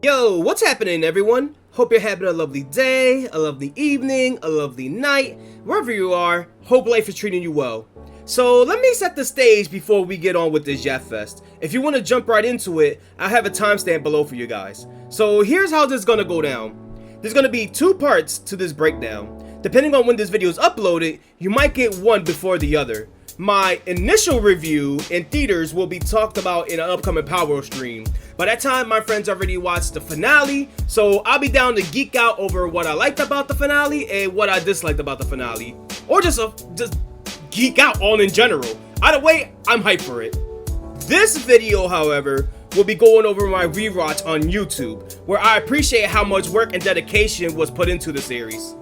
Yo, what's happening everyone? Hope you're having a lovely day, a lovely evening, a lovely night, wherever you are. Hope life is treating you well. So let me set the stage before we get on with this Jet Fest. If you want to jump right into it, I have a timestamp below for you guys. So here's how this is gonna go down. There's gonna be two parts to this breakdown. Depending on when this video is uploaded, you might get one before the other. My initial review in theaters will be talked about in an upcoming Palworld stream. By that time, my friends already watched the finale, so I'll be down to geek out over what I liked about the finale and what I disliked about the finale. Or just geek out on in general. Either way, I'm hyped for it. This video, however, will be going over my rewatch on YouTube, where I appreciate how much work and dedication was put into the series.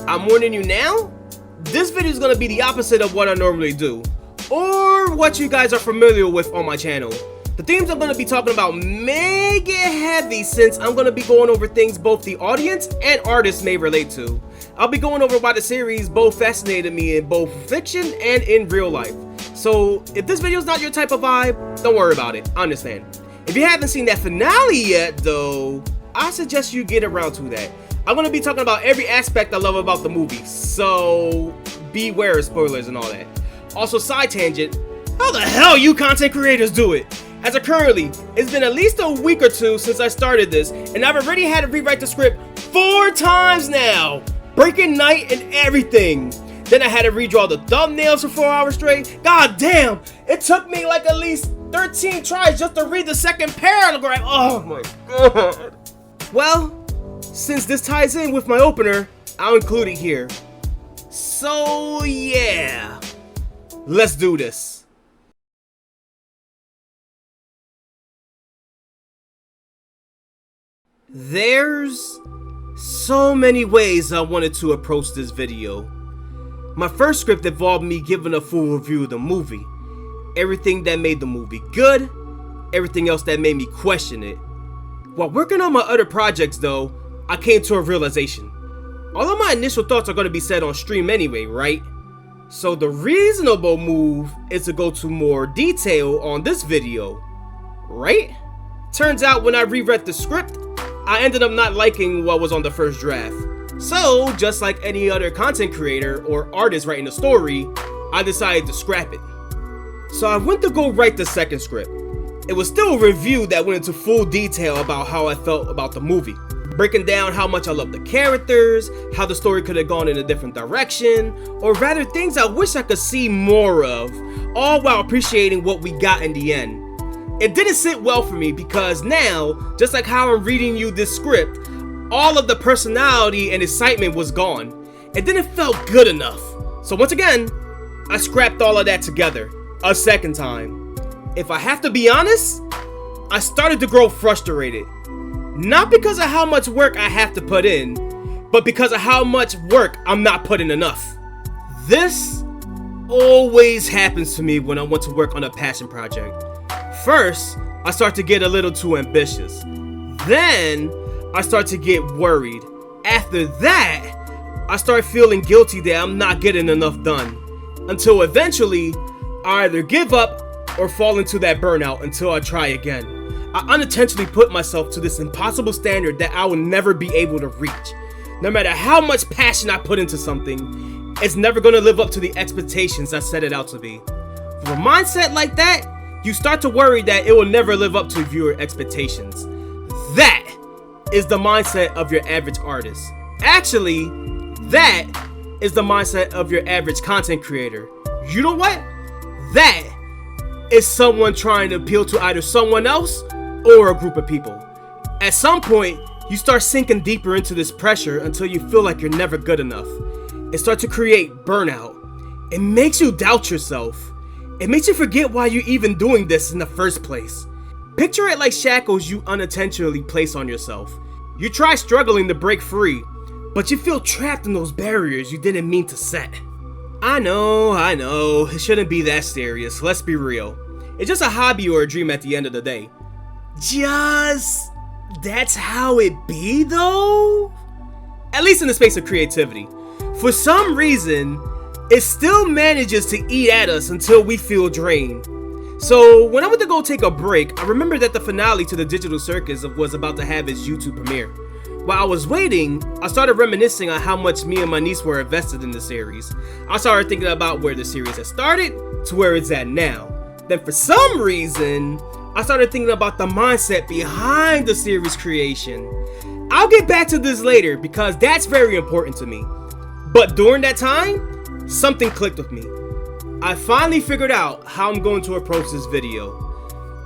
I'm warning you now, this video is going to be the opposite of what I normally do, or what you guys are familiar with on my channel. The themes I'm going to be talking about may get heavy since I'm going to be going over things both the audience and artists may relate to. I'll be going over why the series both fascinated me in both fiction and in real life. So if this video is not your type of vibe, don't worry about it, I understand. If you haven't seen that finale yet though, I suggest you get around to that. I'm going to be talking about every aspect I love about the movie, so beware of spoilers and all that. Also, side tangent, how the hell you content creators do it? As of currently, it's been at least a week or two since I started this, and I've already had to rewrite the script 4 times now, breaking night and everything. Then I had to redraw the thumbnails for 4 hours straight. God damn, it took me like at least 13 tries just to read the second paragraph. Oh my god. Well, since this ties in with my opener, I'll include it here. So yeah, let's do this. There's so many ways I wanted to approach this video. My first script involved me giving a full review of the movie. Everything that made the movie good, everything else that made me question it. While working on my other projects though, I came to a realization. All of my initial thoughts are going to be said on stream anyway, right? So the reasonable move is to go to more detail on this video, right? Turns out when I reread the script, I ended up not liking what was on the first draft. So, just like any other content creator or artist writing a story, I decided to scrap it. So I went to go write the second script. It was still a review that went into full detail about how I felt about the movie. Breaking down how much I love the characters, how the story could have gone in a different direction, or rather things I wish I could see more of, all while appreciating what we got in the end. It didn't sit well for me because now, just like how I'm reading you this script, all of the personality and excitement was gone. It didn't feel good enough. So once again, I scrapped all of that together, a second time. If I have to be honest, I started to grow frustrated. Not because of how much work I have to put in, but because of how much work I'm not putting enough. This always happens to me when I want to work on a passion project. First, I start to get a little too ambitious. Then, I start to get worried. After that, I start feeling guilty that I'm not getting enough done. Until eventually, I either give up or fall into that burnout until I try again. I unintentionally put myself to this impossible standard that I will never be able to reach. No matter how much passion I put into something, it's never going to live up to the expectations I set it out to be. With a mindset like that, you start to worry that it will never live up to viewer expectations. That is the mindset of your average artist. Actually, that is the mindset of your average content creator. You know what? That is someone trying to appeal to either someone else or a group of people. At some point, you start sinking deeper into this pressure until you feel like you're never good enough. It starts to create burnout. It makes you doubt yourself. It makes you forget why you're even doing this in the first place. Picture it like shackles you unintentionally place on yourself. You try struggling to break free, but you feel trapped in those barriers you didn't mean to set. I know, it shouldn't be that serious, let's be real. It's just a hobby or a dream at the end of the day. That's how it be though? At least in the space of creativity. For some reason, it still manages to eat at us until we feel drained. So when I went to go take a break, I remembered that the finale to the digital circus was about to have its YouTube premiere. While I was waiting, I started reminiscing on how much me and my niece were invested in the series. I started thinking about where the series had started to where it's at now. Then for some reason, I started thinking about the mindset behind the series creation. I'll get back to this later because that's very important to me. But during that time, something clicked with me. I finally figured out how I'm going to approach this video.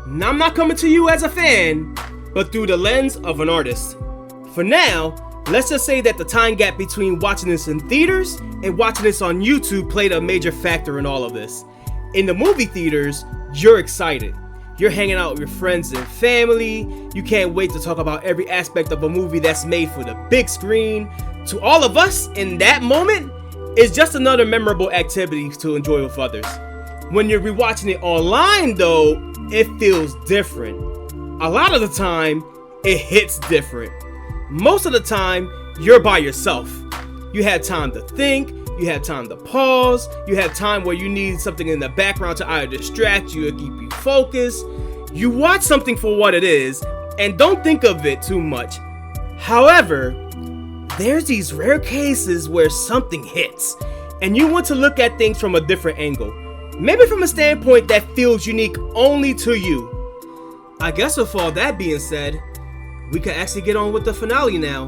Now I'm not coming to you as a fan, but through the lens of an artist. For now, let's just say that the time gap between watching this in theaters and watching this on YouTube played a major factor in all of this. In the movie theaters, you're excited. You're hanging out with your friends and family. You can't wait to talk about every aspect of a movie that's made for the big screen. To all of us, in that moment, it's just another memorable activity to enjoy with others. When you're rewatching it online though, it feels different. A lot of the time, it hits different. Most of the time, you're by yourself. You had time to think, you had time to pause, you had time where you need something in the background to either distract you or keep you focused. You watch something for what it is and don't think of it too much. However, there's these rare cases where something hits and you want to look at things from a different angle. Maybe from a standpoint that feels unique only to you. I guess with all that being said, we can actually get on with the finale now.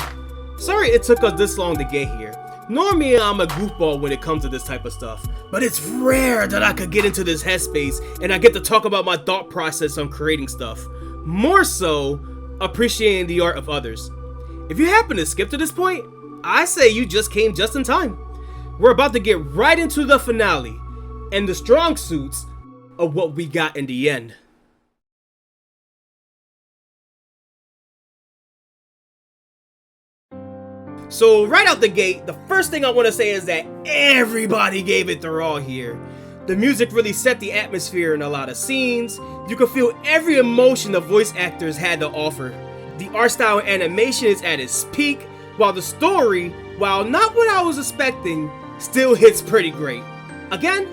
Sorry it took us this long to get here. Normally I'm a goofball when it comes to this type of stuff, but it's rare that I could get into this headspace and I get to talk about my thought process on creating stuff. More so, appreciating the art of others. If you happen to skip to this point, I say you just came just in time. We're about to get right into the finale and the strong suits of what we got in the end. So right out the gate, the first thing I want to say is that everybody gave it their all here. The music really set the atmosphere in a lot of scenes. You can feel every emotion the voice actors had to offer. The art style and animation is at its peak, while the story, while not what I was expecting, still hits pretty great. Again,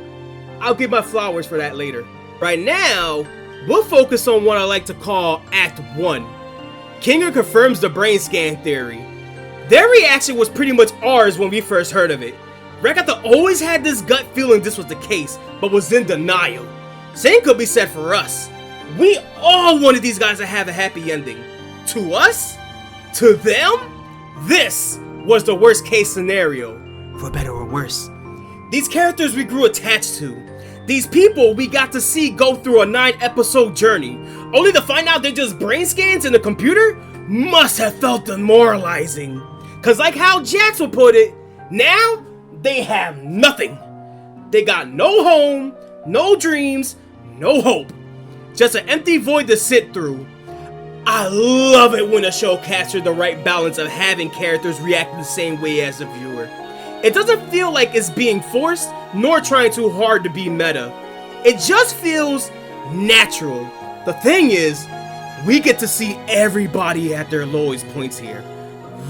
I'll give my flowers for that later. Right now, we'll focus on what I like to call Act 1. Kinger confirms the brain scan theory. Their reaction was pretty much ours when we first heard of it. Rekata always had this gut feeling this was the case, but was in denial. Same could be said for us. We all wanted these guys to have a happy ending. To us? To them? This was the worst case scenario, for better or worse. These characters we grew attached to. These people we got to see go through a 9-episode journey, only to find out they're just brain scans in the computer, must have felt demoralizing. Cause like how Jax would put it, now they have nothing. They got no home, no dreams, no hope. Just an empty void to sit through. I love it when a show captures the right balance of having characters react the same way as the viewer. It doesn't feel like it's being forced, nor trying too hard to be meta. It just feels natural. The thing is, we get to see everybody at their lowest points here.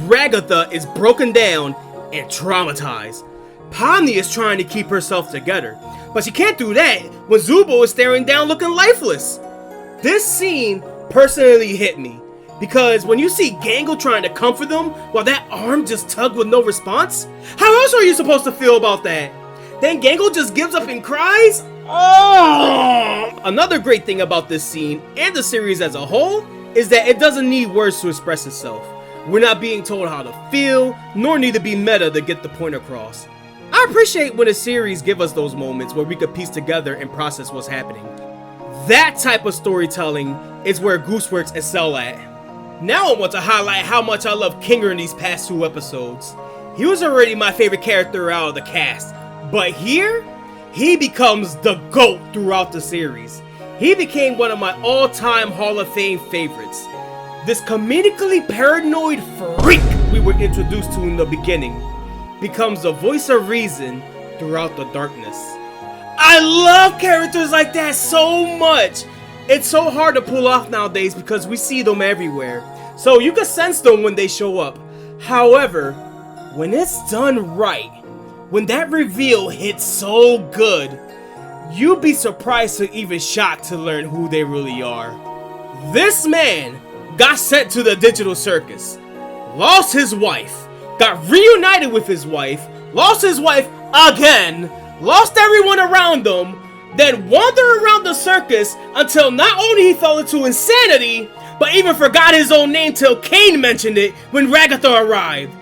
Ragatha is broken down and traumatized. Pomni is trying to keep herself together, but she can't do that when Zubo is staring down looking lifeless. This scene personally hit me, because when you see Gangle trying to comfort them while that arm just tugged with no response, how else are you supposed to feel about that? Then Gangle just gives up and cries? Oh! Another great thing about this scene and the series as a whole is that it doesn't need words to express itself. We're not being told how to feel, nor need to be meta to get the point across. I appreciate when a series give us those moments where we could piece together and process what's happening. That type of storytelling is where Gooseworks excel at. Now I want to highlight how much I love Kinger in these past 2 episodes. He was already my favorite character out of the cast, but here, he becomes the GOAT throughout the series. He became one of my all-time Hall of Fame favorites. This comedically paranoid freak we were introduced to in the beginning becomes the voice of reason throughout the darkness. I love characters like that so much. It's so hard to pull off nowadays because we see them everywhere, so you can sense them when they show up. However, when it's done right, when that reveal hits so good, you'd be surprised or even shocked to learn who they really are. This man got sent to the digital circus, lost his wife, got reunited with his wife, lost his wife again, lost everyone around him, then wandered around the circus until not only he fell into insanity, but even forgot his own name till Kane mentioned it when Ragatha arrived.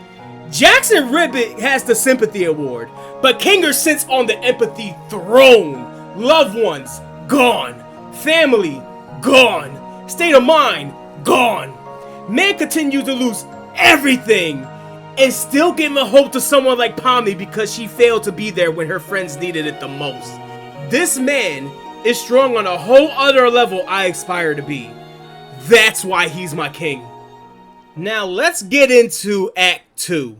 Jackson Ribbit has the Sympathy Award, but Kinger sits on the Empathy Throne. Loved ones, gone. Family, gone. State of mind, gone. Man continues to lose everything and still giving hope to someone like Pomni because she failed to be there when her friends needed it the most. This man is strong on a whole other level I aspire to be. That's why he's my king. Now let's get into Act 2.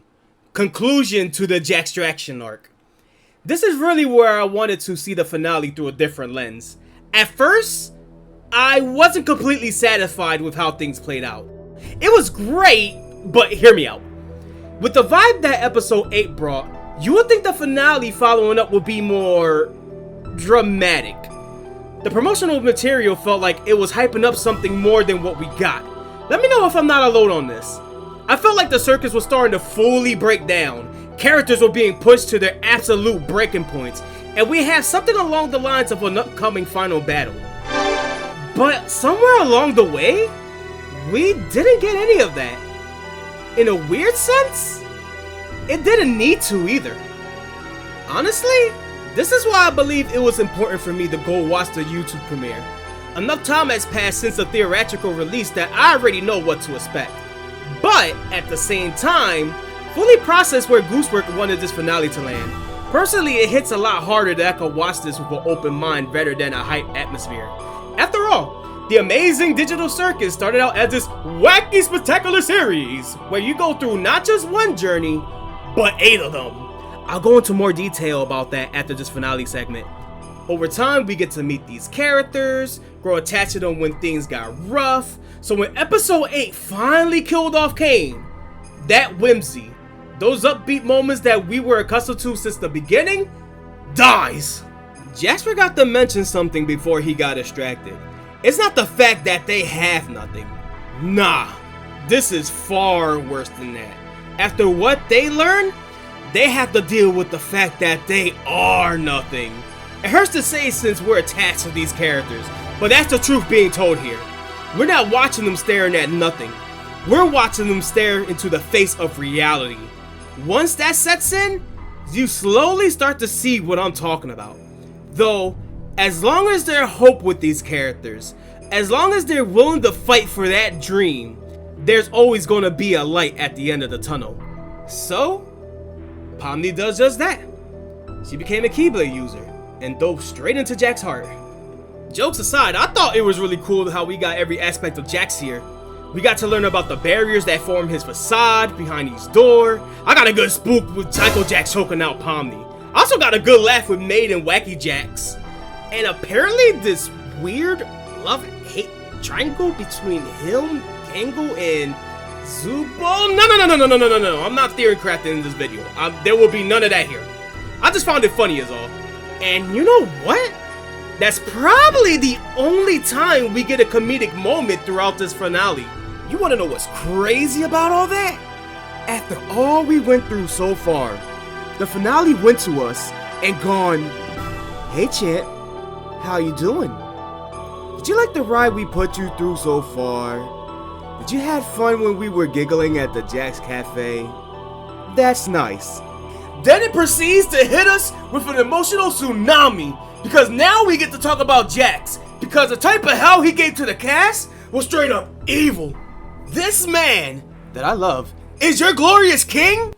Conclusion to the Jaxtraction arc. This is really where I wanted to see the finale through a different lens. At first, I wasn't completely satisfied with how things played out. It was great, but hear me out. With the vibe that episode 8 brought, you would think the finale following up would be more dramatic. The promotional material felt like it was hyping up something more than what we got. Let me know if I'm not alone on this. I felt like the circus was starting to fully break down. Characters were being pushed to their absolute breaking points, and we have something along the lines of an upcoming final battle. But somewhere along the way, we didn't get any of that. In a weird sense, it didn't need to either. Honestly, this is why I believe it was important for me to go watch the YouTube premiere. Enough time has passed since the theatrical release that I already know what to expect. But at the same time, fully process where Goosework wanted this finale to land. Personally, it hits a lot harder that I could watch this with an open mind rather than a hype atmosphere. After all, the amazing digital circus started out as this wacky spectacular series where you go through not just one journey, but 8 of them. I'll go into more detail about that after this finale segment. Over time, we get to meet these characters, grow attached to them when things got rough. So when episode 8 finally killed off Kane, that whimsy, those upbeat moments that we were accustomed to since the beginning, dies. Jax forgot to mention something before he got distracted. It's not the fact that they have nothing. Nah, this is far worse than that. After what they learn, they have to deal with the fact that they are nothing. It hurts to say since we're attached to these characters, but that's the truth being told here. We're not watching them staring at nothing. We're watching them stare into the face of reality. Once that sets in, you slowly start to see what I'm talking about. Though, as long as there's hope with these characters, as long as they're willing to fight for that dream, there's always going to be a light at the end of the tunnel. So, Pomni does just that. She became a Keyblade user and dove straight into Jax's heart. Jokes aside, I thought it was really cool how we got every aspect of Jax here. We got to learn about the barriers that form his facade behind each door. I got a good spook with Psycho Jax choking out Pomni. I also got a good laugh with Maid and Wacky Jax. And apparently this weird love-hate triangle between him, Tangle, and Zubo. No. I'm not theory crafting in this video. There will be none of that here. I just found it funny is all. And you know what? That's probably the only time we get a comedic moment throughout this finale. You wanna know what's crazy about all that? After all we went through so far, the finale went to us and gone, "Hey champ, how you doing? Did you like the ride we put you through so far? Did you have fun when we were giggling at the Jax Cafe? That's nice." Then it proceeds to hit us with an emotional tsunami, because now we get to talk about Jax, because the type of hell he gave to the cast was straight up evil. This man that I love is your glorious king?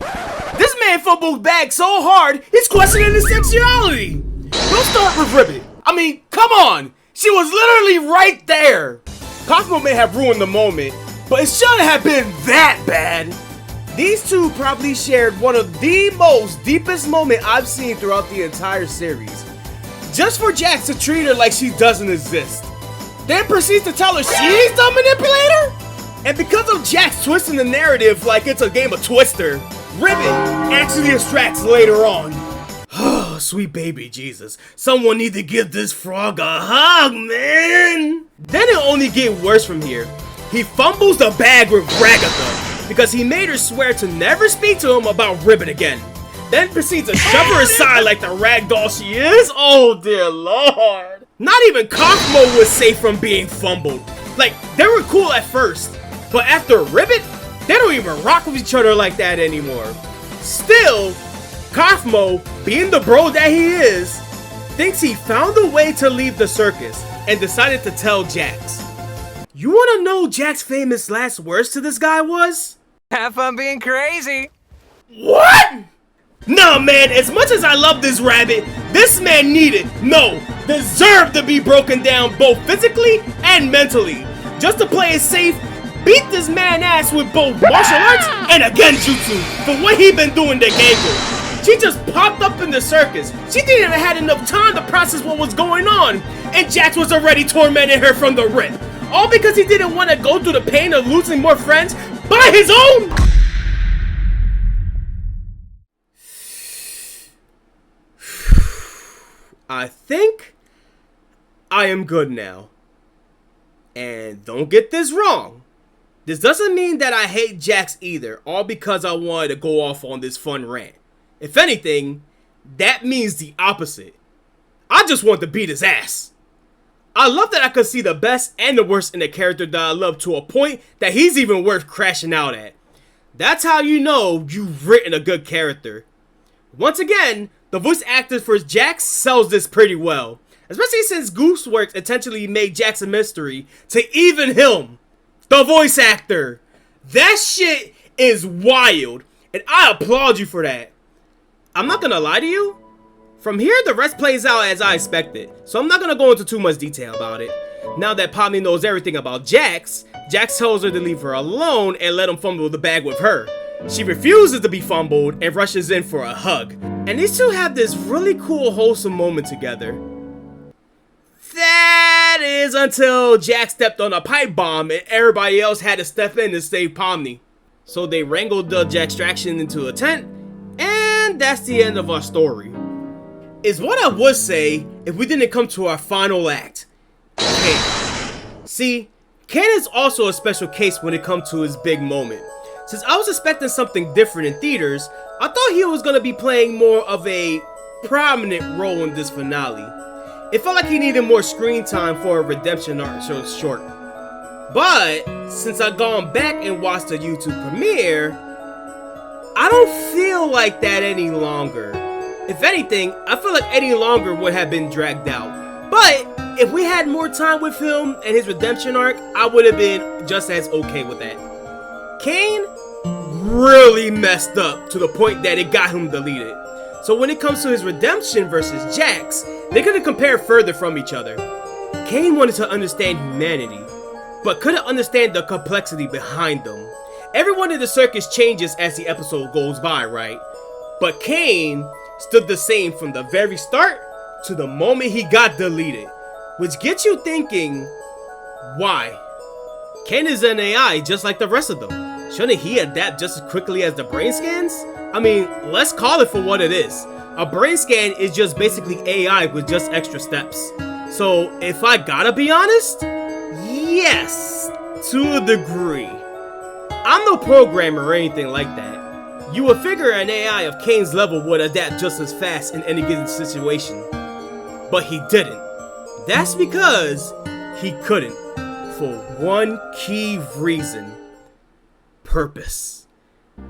This man fumbled back so hard, he's questioning his sexuality. Don't start with Ribbit. I mean, come on. She was literally right there. Cosmo may have ruined the moment, but it shouldn't have been that bad. These two probably shared one of the most deepest moments I've seen throughout the entire series. Just for Jax to treat her like she doesn't exist. Then proceeds to tell her she's the manipulator? And because of Jax twisting the narrative like it's a game of Twister, Ribbit actually extracts later on. sweet baby Jesus. Someone need to give this frog a hug, man. Then it only get worse from here. He fumbles the bag with Ragatha because he made her swear to never speak to him about Ribbit again. Then proceeds to shove her aside like the ragdoll she is. Oh dear lord. Not even Kaufmo was safe from being fumbled. Like, they were cool at first, but after Ribbit, they don't even rock with each other like that anymore. Still, Kaufmo, being the bro that he is, thinks he found a way to leave the circus and decided to tell Jax. You wanna know Jax's famous last words to this guy was? Have fun being crazy. What? Nah, man, as much as I love this rabbit, this man deserved to be broken down both physically and mentally. Just to play it safe, beat this man ass with both martial arts and a genjutsu for what he been doing to Gango. She just popped up in the circus. She didn't even have enough time to process what was going on, and Jax was already tormenting her from the rip. All because he didn't want to go through the pain of losing more friends by his own. I think I am good now. And don't get this wrong. This doesn't mean that I hate Jax either, all because I wanted to go off on this fun rant. If anything, that means the opposite. I just want to beat his ass. I love that I could see the best and the worst in a character that I love to a point that he's even worth crashing out at. That's how you know you've written a good character. Once again, the voice actor for Jax sells this pretty well. Especially since Gooseworks intentionally made Jax a mystery to even him, the voice actor. That shit is wild, and I applaud you for that. I'm not gonna lie to you. From here, the rest plays out as I expected, so I'm not gonna go into too much detail about it. Now that Pomni knows everything about Jax, Jax tells her to leave her alone and let him fumble the bag with her. She refuses to be fumbled and rushes in for a hug. And these two have this really cool, wholesome moment together. That is until Jax stepped on a pipe bomb and everybody else had to step in to save Pomni. So they wrangled the Jaxtraction into a tent, and that's the end of our story. Is what I would say if we didn't come to our final act, Cain. See, Cain is also a special case when it comes to his big moment. Since I was expecting something different in theaters, I thought he was going to be playing more of a prominent role in this finale. It felt like he needed more screen time for a redemption arc so short. But since I've gone back and watched the YouTube premiere, I don't feel like that any longer. If anything, I feel like any longer would have been dragged out. But if we had more time with him and his redemption arc, I would have been just as okay with that. Cain really messed up to the point that it got him deleted. So when it comes to his redemption versus Jax, they couldn't compare further from each other. Cain wanted to understand humanity, but couldn't understand the complexity behind them. Everyone in the circus changes as the episode goes by, right? But Cain stood the same from the very start to the moment he got deleted, which gets you thinking, why? Cain is an AI just like the rest of them. Shouldn't he adapt just as quickly as the brain scans? I mean, let's call it for what it is. A brain scan is just basically AI with just extra steps. So if I gotta be honest, yes, to a degree. I'm no programmer or anything like that. You would figure an AI of Cain's level would adapt just as fast in any given situation. But he didn't. That's because he couldn't. For one key reason. Purpose.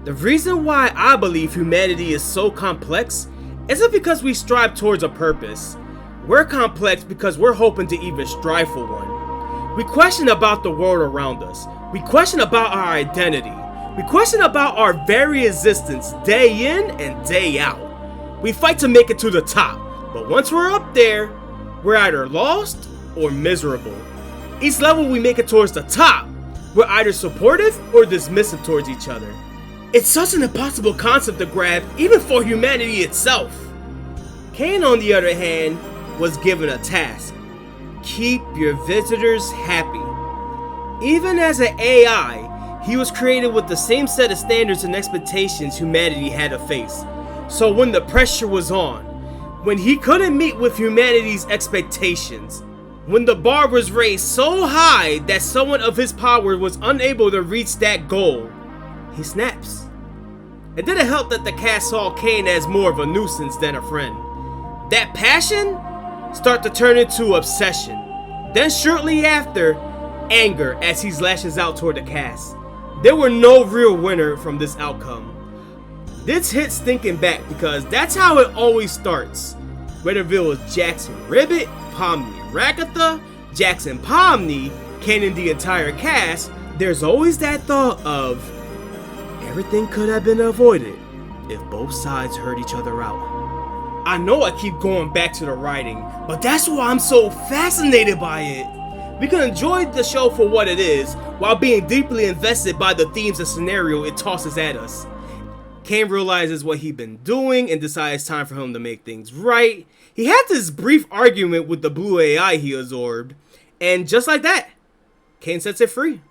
The reason why I believe humanity is so complex isn't because we strive towards a purpose. We're complex because we're hoping to even strive for one. We question about the world around us. We question about our identity. We question about our very existence day in and day out. We fight to make it to the top, but once we're up there, we're either lost or miserable. Each level we make it towards the top, we're either supportive or dismissive towards each other. It's such an impossible concept to grab even for humanity itself. Cain, on the other hand, was given a task. Keep your visitors happy. Even as an AI, he was created with the same set of standards and expectations humanity had to face. So when the pressure was on, when he couldn't meet with humanity's expectations. When the bar was raised so high that someone of his power was unable to reach that goal, he snaps. It didn't help that the cast saw Kane as more of a nuisance than a friend. That passion starts to turn into obsession. Then shortly after, anger as he lashes out toward the cast. There were no real winner from this outcome. This hits thinking back because that's how it always starts. Whether it was Jackson Ribbit, Pomni Ragatha, Jackson Pomni, Kane and the entire cast, there's always that thought of everything could have been avoided if both sides heard each other out. I know I keep going back to the writing, but that's why I'm so fascinated by it. We can enjoy the show for what it is, while being deeply invested by the themes and scenario it tosses at us. Kane realizes what he'd been doing and decides it's time for him to make things right. He had this brief argument with the blue AI he absorbed, and just like that, Kane sets it free.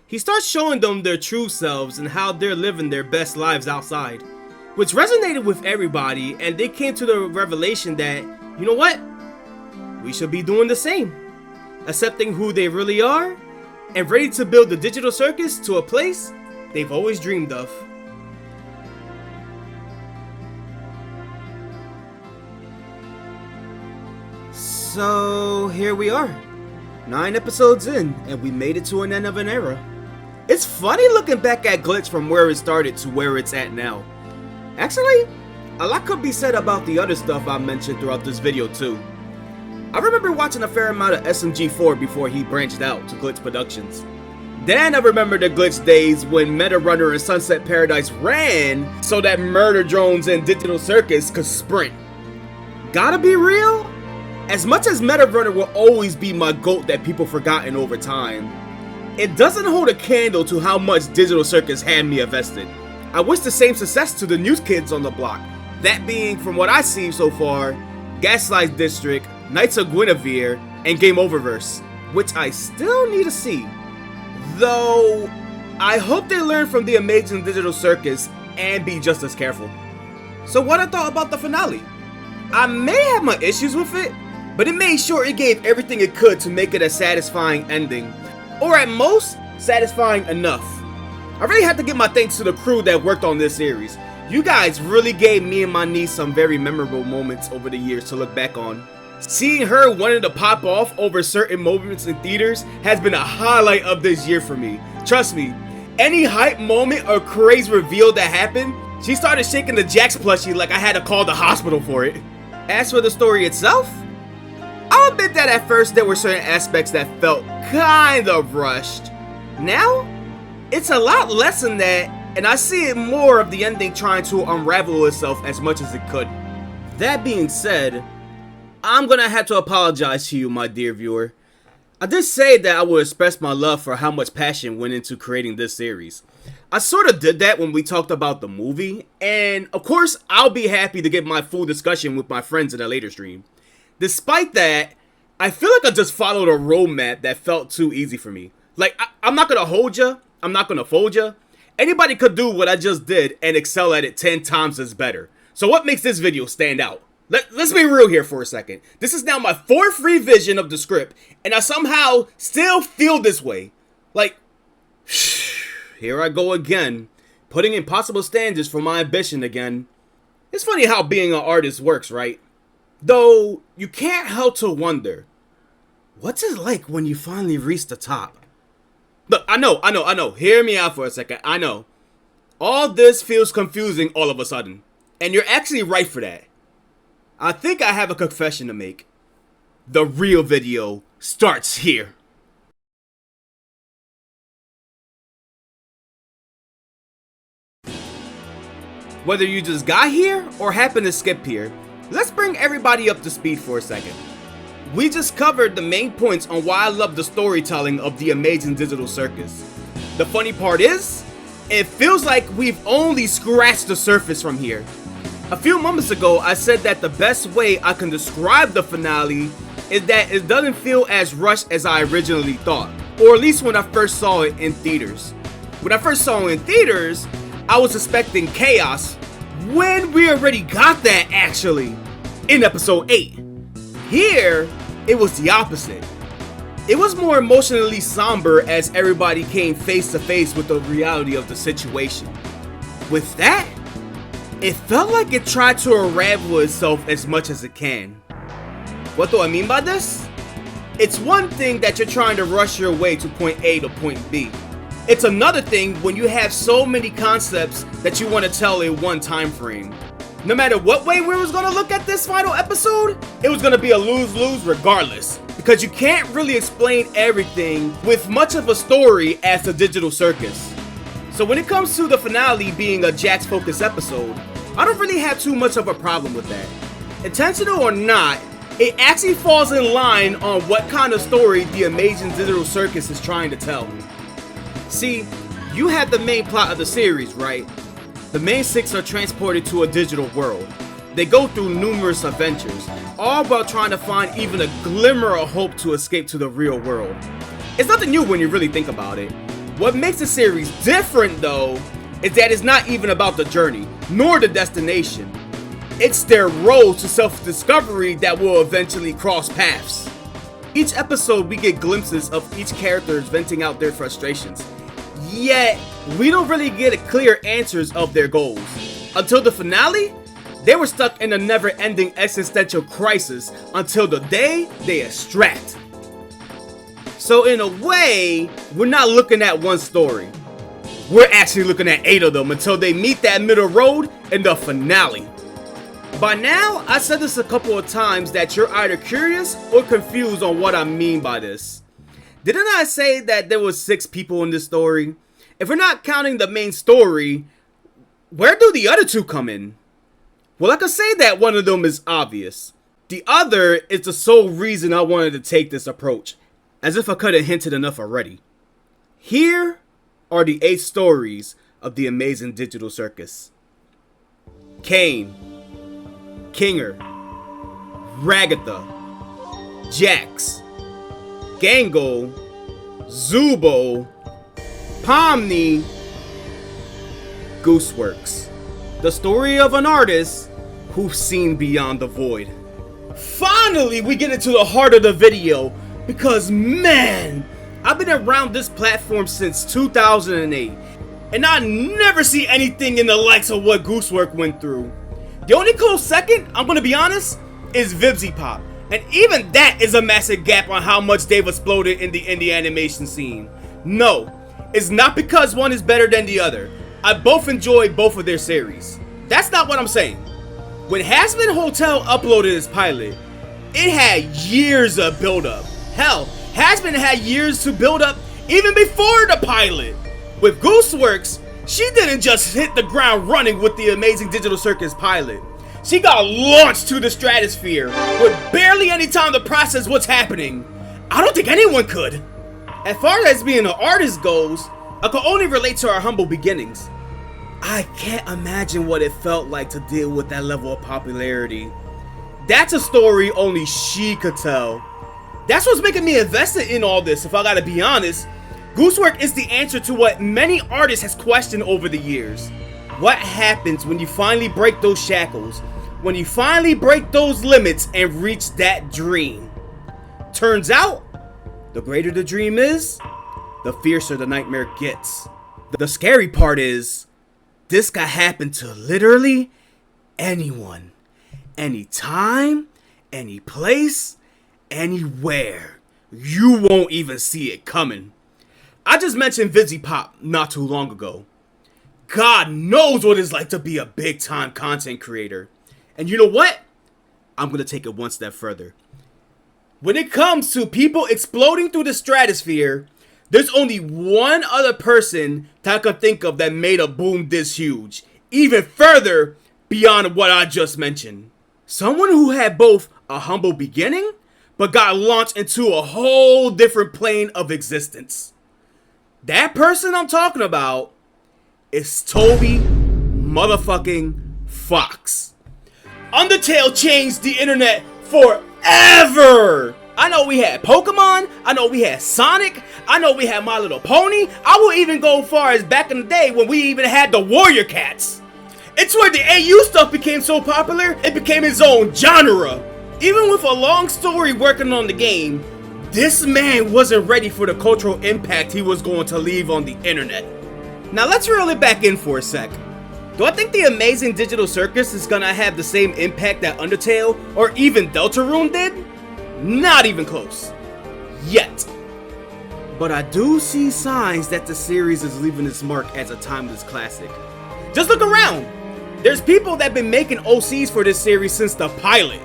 He starts showing them their true selves and how they're living their best lives outside, which resonated with everybody, and they came to the revelation that, you know what? We should be doing the same. Accepting who they really are, and ready to build the digital circus to a place they've always dreamed of. So here we are, 9 episodes in, and we made it to an end of an era. It's funny looking back at Glitch from where it started to where it's at now. Actually, a lot could be said about the other stuff I mentioned throughout this video too. I remember watching a fair amount of SMG4 before he branched out to Glitch Productions. Then I remember the Glitch days when Meta Runner and Sunset Paradise ran so that Murder Drones and Digital Circus could sprint. Gotta be real? As much as Meta Runner will always be my GOAT that people forgotten over time, it doesn't hold a candle to how much Digital Circus had me invested. I wish the same success to the new kids on the block, that being, from what I've seen so far, Gaslight District, Knights of Guinevere, and Game Oververse, which I still need to see. Though, I hope they learn from the amazing Digital Circus and be just as careful. So what I thought about the finale? I may have my issues with it, but it made sure it gave everything it could to make it a satisfying ending. Or at most, satisfying enough. I really have to give my thanks to the crew that worked on this series. You guys really gave me and my niece some very memorable moments over the years to look back on. Seeing her wanting to pop off over certain moments in theaters has been a highlight of this year for me. Trust me, any hype moment or crazy reveal that happened, she started shaking the Jax plushie like I had to call the hospital for it. As for the story itself, I'll admit that at first there were certain aspects that felt kind of rushed. Now, it's a lot less than that, and I see it more of the ending trying to unravel itself as much as it could. That being said, I'm gonna have to apologize to you, my dear viewer. I did say that I would express my love for how much passion went into creating this series. I sort of did that when we talked about the movie, and of course I'll be happy to get my full discussion with my friends in a later stream. Despite that, I feel like I just followed a roadmap that felt too easy for me. Like, I'm not gonna hold ya, I'm not gonna fold ya. Anybody could do what I just did and excel at it 10 times as better. So what makes this video stand out? Let's be real here for a second. This is now my 4th revision of the script, and I somehow still feel this way. Like, here I go again, putting impossible standards for my ambition again. It's funny how being an artist works, right? Though, you can't help to wonder, what's it like when you finally reach the top? Look, I know, hear me out for a second, I know. All this feels confusing all of a sudden, and you're actually right for that. I think I have a confession to make. The real video starts here. Whether you just got here or happen to skip here, let's bring everybody up to speed for a second. We just covered the main points on why I love the storytelling of the amazing Digital Circus. The funny part is, it feels like we've only scratched the surface from here. A few moments ago, I said that the best way I can describe the finale is that it doesn't feel as rushed as I originally thought, or at least when I first saw it in theaters. When I first saw it in theaters, I was expecting chaos, when we already got that actually in episode 8. Here, it was the opposite. It was more emotionally somber as everybody came face to face with the reality of the situation. With that, it felt like it tried to unravel itself as much as it can. What do I mean by this? It's one thing that you're trying to rush your way to point A to point B. It's another thing when you have so many concepts that you want to tell in one time frame. No matter what way we was going to look at this final episode, it was going to be a lose-lose regardless. Because you can't really explain everything with much of a story as the digital circus. So when it comes to the finale being a Jax focused episode, I don't really have too much of a problem with that. Intentional or not, it actually falls in line on what kind of story the amazing digital circus is trying to tell. See, you have the main plot of the series, right? The main 6 are transported to a digital world. They go through numerous adventures, all while trying to find even a glimmer of hope to escape to the real world. It's nothing new when you really think about it. What makes the series different though, is that it's not even about the journey, nor the destination. It's their road to self-discovery that will eventually cross paths. Each episode we get glimpses of each character venting out their frustrations, yet we don't really get clear answers of their goals. Until the finale, they were stuck in a never-ending existential crisis until the day they extract. So in a way, we're not looking at one story. We're actually looking at 8 of them until they meet that middle road in the finale. By now, I said this a couple of times that you're either curious or confused on what I mean by this. Didn't I say that there was 6 people in this story? If we're not counting the main story, where do the other 2 come in? Well, I could say that one of them is obvious. The other is the sole reason I wanted to take this approach, as if I could have hinted enough already. Here are the 8 stories of the amazing digital circus. Kane, Kinger, Ragatha, Jax, Gangle, Zubo, Pomni, Gooseworks. The story of an artist who's seen beyond the void. Finally, we get into the heart of the video because man, I've been around this platform since 2008 and I never see anything in the likes of what Goosework went through. The only close second, I'm gonna be honest, is VivziePop, and even that is a massive gap on how much they've exploded in the indie animation scene. No, it's not because one is better than the other. I both enjoy both of their series. That's not what I'm saying. When Hazbin Hotel uploaded its pilot, it had years of build up. Hell, Hazbin had years to build up even before the pilot. With Gooseworks, she didn't just hit the ground running with the amazing digital circus pilot. She got launched to the stratosphere with barely any time to process what's happening. I don't think anyone could. As far as being an artist goes, I can only relate to our humble beginnings. I can't imagine what it felt like to deal with that level of popularity. That's a story only she could tell. That's what's making me invested in all this, if I gotta be honest. Goosework is the answer to what many artists has questioned over the years. What happens when you finally break those shackles? When you finally break those limits and reach that dream? Turns out, the greater the dream is, the fiercer the nightmare gets. The scary part is, this could happen to literally anyone. Anytime, any place, anywhere. You won't even see it coming. I just mentioned VivziePop not too long ago. God knows what it's like to be a big time content creator. And you know what? I'm gonna take it one step further. When it comes to people exploding through the stratosphere, there's only one other person that I could think of that made a boom this huge, even further beyond what I just mentioned. Someone who had both a humble beginning, but got launched into a whole different plane of existence. That person I'm talking about is Toby motherfucking Fox. Undertale changed the internet forever. I know we had Pokemon, I know we had Sonic, I know we had My Little Pony. I will even go far as back in the day when we even had the Warrior Cats. It's where the AU stuff became so popular, it became its own genre. Even with a long story working on the game, this man wasn't ready for the cultural impact he was going to leave on the internet. Now let's reel it back in for a sec. Do I think the amazing digital Circus is gonna have the same impact that Undertale or even Deltarune did? Not even close. Yet. But I do see signs that the series is leaving its mark as a timeless classic. Just look around. There's people that have been making OCs for this series since the pilot.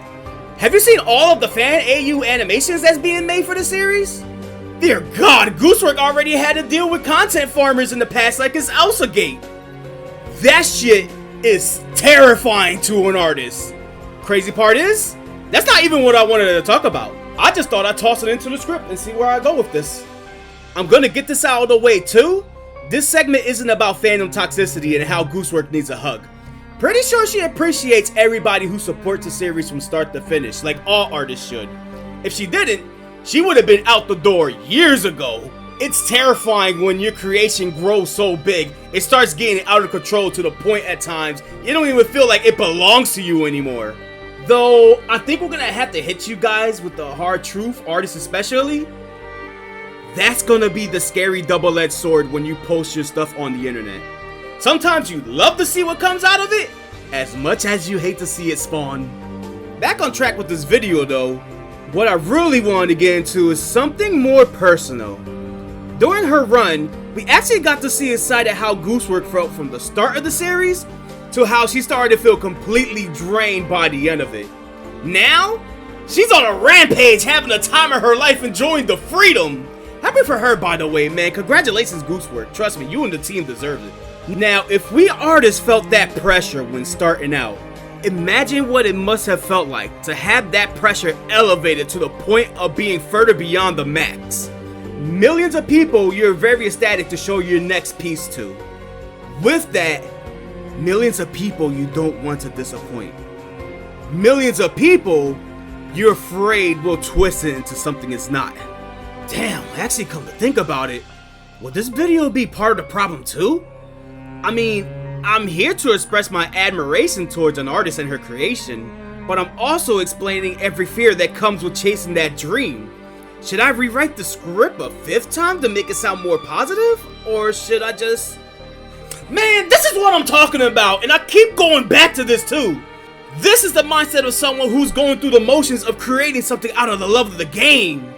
Have you seen all of the fan AU animations that's being made for the series? Dear God, Goosework already had to deal with content farmers in the past like it's Elsa Gate. That shit is terrifying to an artist. Crazy part is, that's not even what I wanted to talk about. I just thought I'd toss it into the script and see where I go with this. I'm gonna get this out of the way too. This segment isn't about fandom toxicity and how Goosework needs a hug. Pretty sure she appreciates everybody who supports the series from start to finish, like all artists should. If she didn't, she would have been out the door years ago. It's terrifying when your creation grows so big, it starts getting out of control to the point at times you don't even feel like it belongs to you anymore. Though, I think we're gonna have to hit you guys with the hard truth, artists especially. That's gonna be the scary double-edged sword when you post your stuff on the internet. Sometimes you love to see what comes out of it, as much as you hate to see it spawn. Back on track with this video though, what I really wanted to get into is something more personal. During her run, we actually got to see a side of how Goosework felt from the start of the series to how she started to feel completely drained by the end of it. Now, she's on a rampage having the time of her life enjoying the freedom. Happy for her, by the way, man. Congratulations, Goosework. Trust me, you and the team deserve it. Now, if we artists felt that pressure when starting out, imagine what it must have felt like to have that pressure elevated to the point of being further beyond the max. Millions of people you're very ecstatic to show your next piece to. With that, millions of people you don't want to disappoint. Millions of people you're afraid will twist it into something it's not. Damn, actually come to think about it, will this video be part of the problem too? I mean, I'm here to express my admiration towards an artist and her creation, but I'm also explaining every fear that comes with chasing that dream. Should I rewrite the script a 5th time to make it sound more positive? Or should I just... Man, this is what I'm talking about, and I keep going back to this too. This is the mindset of someone who's going through the motions of creating something out of the love of the game.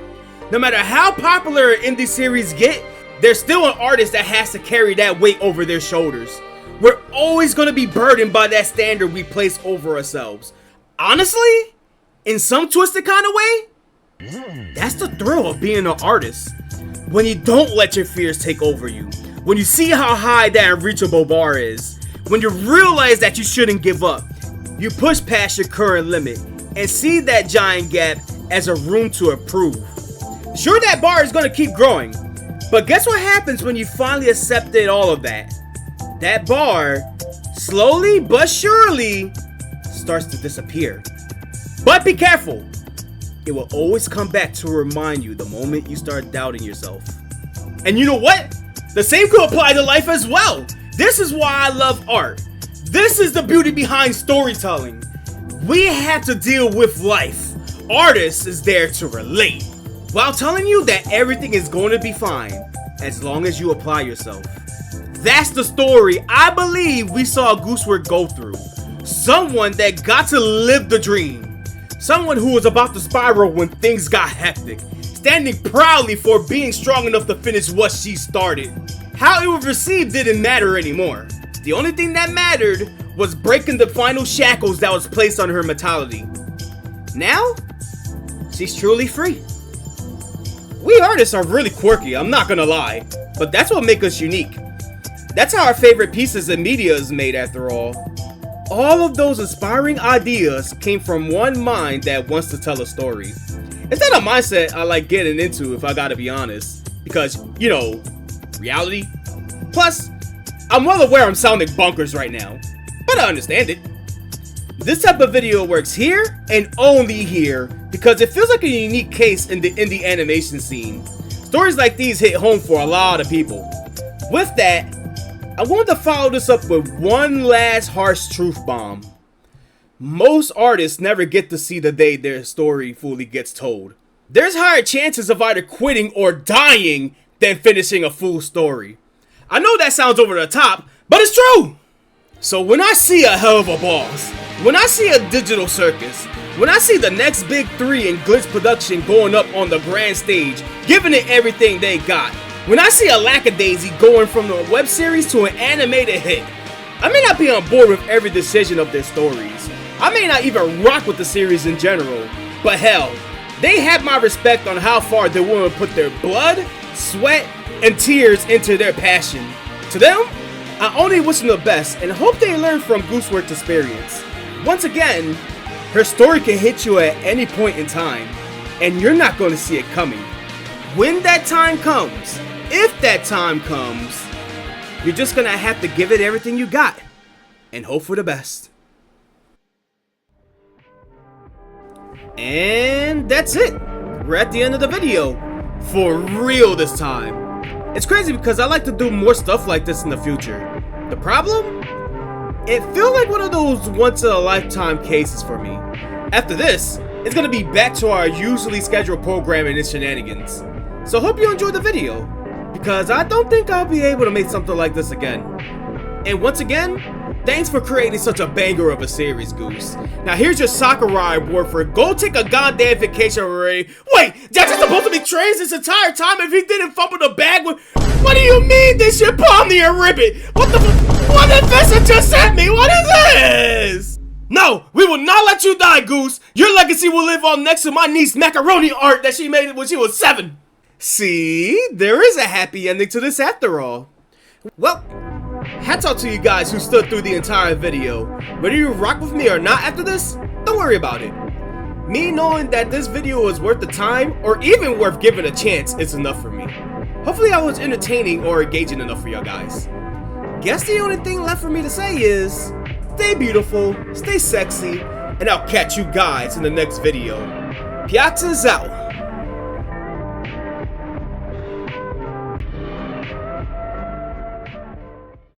No matter how popular an indie series get, there's still an artist that has to carry that weight over their shoulders. We're always going to be burdened by that standard we place over ourselves. Honestly, in some twisted kind of way, that's the thrill of being an artist. When you don't let your fears take over you. When you see how high that unreachable bar is. When you realize that you shouldn't give up. You push past your current limit and see that giant gap as a room to improve. Sure, that bar is going to keep growing. But guess what happens when you finally accepted all of that? That bar, slowly but surely, starts to disappear. But be careful. It will always come back to remind you the moment you start doubting yourself. And you know what? The same could apply to life as well. This is why I love art. This is the beauty behind storytelling. We have to deal with life. Artists is there to relate, while telling you that everything is going to be fine as long as you apply yourself. That's the story I believe we saw Goosework go through. Someone that got to live the dream. Someone who was about to spiral when things got hectic. Standing proudly for being strong enough to finish what she started. How it was received didn't matter anymore. The only thing that mattered was breaking the final shackles that was placed on her mentality. Now, she's truly free. We artists are really quirky, I'm not gonna lie, but that's what makes us unique. That's how our favorite pieces of media is made after all. All of those inspiring ideas came from one mind that wants to tell a story. It's not a mindset I like getting into if I gotta be honest, because, you know, reality. Plus, I'm well aware I'm sounding bonkers right now, but I understand it. This type of video works here and only here because it feels like a unique case in the indie animation scene. Stories like these hit home for a lot of people. With that, I wanted to follow this up with one last harsh truth bomb. Most artists never get to see the day their story fully gets told. There's higher chances of either quitting or dying than finishing a full story. I know that sounds over the top, but it's true! So when I see a hell of a boss, when I see a digital circus, when I see the next big three in glitch production going up on the grand stage, giving it everything they got, when I see a lackadaisy going from a web series to an animated hit, I may not be on board with every decision of their stories. I may not even rock with the series in general, but hell, they have my respect on how far they're willing to put their blood, sweat, and tears into their passion. To them, I only wish them the best and hope they learn from Gooseworks' experience. Once again, her story can hit you at any point in time, and you're not going to see it coming. When that time comes, if that time comes, you're just going to have to give it everything you got and hope for the best. And that's it. We're at the end of the video. For real this time. It's crazy because I like to do more stuff like this in the future. The problem? It feels like one of those once-in-a-lifetime cases for me. After this, it's gonna be back to our usually scheduled programming and shenanigans. So hope you enjoyed the video, because I don't think I'll be able to make something like this again. And once again, thanks for creating such a banger of a series, Goose. Now here's your Sakurai award for go take a goddamn vacation already. Wait, Jax is supposed to be trained this entire time if he didn't fumble the bag with... What do you mean this shit palm me a ribbit? What the What did Vessa just sent me? What is this? No, we will not let you die, Goose. Your legacy will live on next to my niece macaroni art that she made when she was 7. See, there is a happy ending to this after all. Well, hats off to you guys who stood through the entire video. Whether you rock with me or not after this, don't worry about it. Me knowing that this video was worth the time, or even worth giving a chance, is enough for me. Hopefully I was entertaining or engaging enough for y'all guys. Guess the only thing left for me to say is, stay beautiful, stay sexy, and I'll catch you guys in the next video. Piazza's out.